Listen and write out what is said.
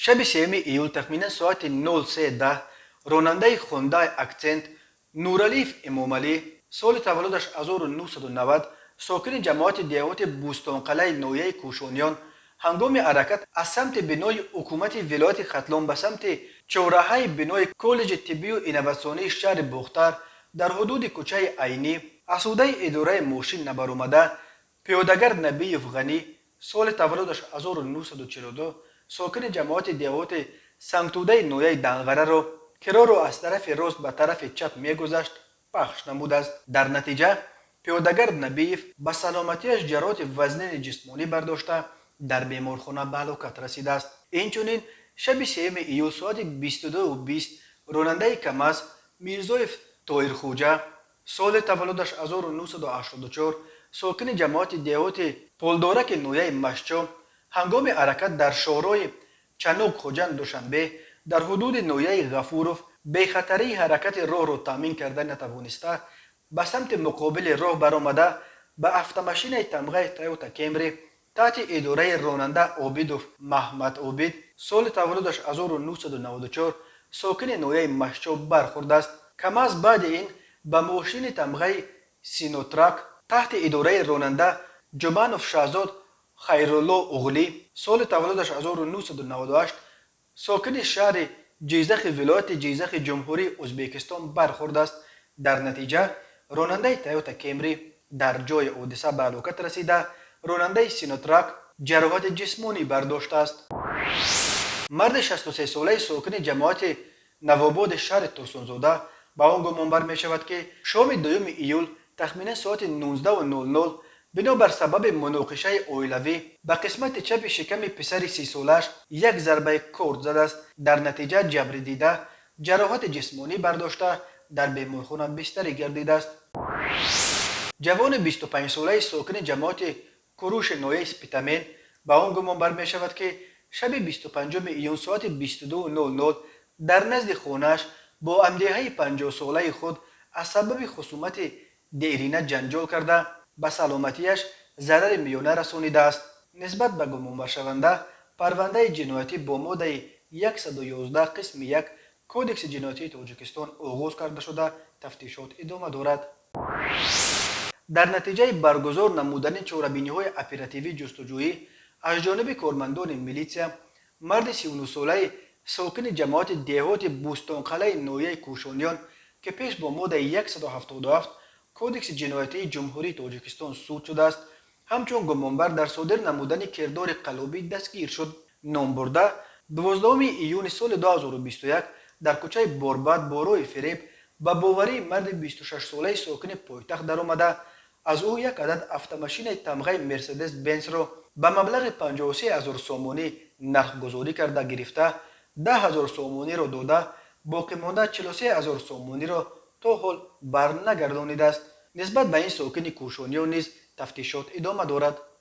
شب سیام ایول تخمینا ساعت 03:10 راننده خوندای اکسنت نورالیف امامعلی سال تولدش 1990 ساکن جماعت دیوات بوستانقلعه نویه کوشانیان هنگام حرکت از سمت بنای حکومت ولایت ختلان به سمت چهارراه بنای کالج طبی و اینواسیونی شهر بختر در حدود کوچه عینی اسوده اداره ماشین نبرآمده پیادهگر نبی غنی سال تولدش 1942 ساکن جماعت دیوات سنگتوده نویه دنغره را کرا را از طرف راست به طرف چپ میگذشت پخش نموده است. در نتیجه پیادهگر نبیف به سلامتیش جراحت وزن جسمانی برداشته در بیمارخانه به هلاکت رسیده است. اینچنین شب سیام ایول ساعت 22:20 راننده کماز میرزایف طاهر خوجه سال تولدش 1984 ساکن جماعت دیوات پولدارک نویه مشچو هنگام حرکت در شهرهای چنوک خوجند دوشنبه در حدود نویه غفوروف به خطری حرکت راه را تامین کرده نتوانسته به سمت مقابل راه برآمده به افت تمغه تویوتا کمری تحت اداره راننده عابدوف محمد عابد سال تولدش 1994 ساکن نویه مشچو برخورده است. کم از بعد این به ماشین تمغه سینوتراک تحت اداره راننده جبانوف شهزاد خیرالله اغلی سال تولدش 1998 ساکن شهر جیزخ ولایت جیزخ جمهوری ازبکستان برخورده است. در نتیجه راننده تویوتا کمری در جای حادثه به هلاکت رسیده راننده سینوتراک جراحت جسمانی برداشته است. مرد 63 ساله ساکن جماعت نواباد شهر توسنزاده به آن گمان بر می شود که شام 2 ایول تخمین ساعت 19:00 بنابر سبب مناقشه اویلوی به قسمت چپ شکم پسر 30 سالش یک ضربه کورد زده است. در نتیجه جبر دیده جراحت جسمانی برداشته در بیمارخانه بستری گردیده است. جوان 25 ساله ساکن جماعت کروش نویه سپیتامین به آن گمان بر می شود که شب 25 ایون ساعت 22:00 در نزد خانه‌اش با همدیهه 50 ساله خود از سبب خصومت دیرینه جنجال کرده به سلامتیش ضرر میانه رسانیده است. نسبت به گمان برشونده پرونده جنایتی با ماده 111 قسم 1 کودکس جنایتی تاجیکستان آغاز کرده شده تفتیشات ادامه دارد. در نتیجه برگزار نمودن چاره‌بینی‌های اپراتیوی جستجویی از جانب کارمندان میلیسیا مرد 39 ساله ساکن جماعت دیهات بوستانقلعه نویه کوشانیان که پیش با ماده 177 کودکس جنایتی جمهوری تاجیکستان صادر شده است همچون گمانبر در صادر نمودن کردار قلابی دستگیر شد. نام برده 12 ایون سال 2021 در کوچه باربد بارای فریب به باوری مرد 26 ساله ساکن پایتخت درآمده از او یک عدد автомашین تمغه مرسدس بنز را به مبلغ 53,000 سومانی نرخ گذاری کرده گرفته 10,000 سومانی را داده باقی مانده 43,000 سومانی را تا حال برنگردانیده است. نسبت به این ساکن کوشانیان نیز تفتیشات ادامه دارد.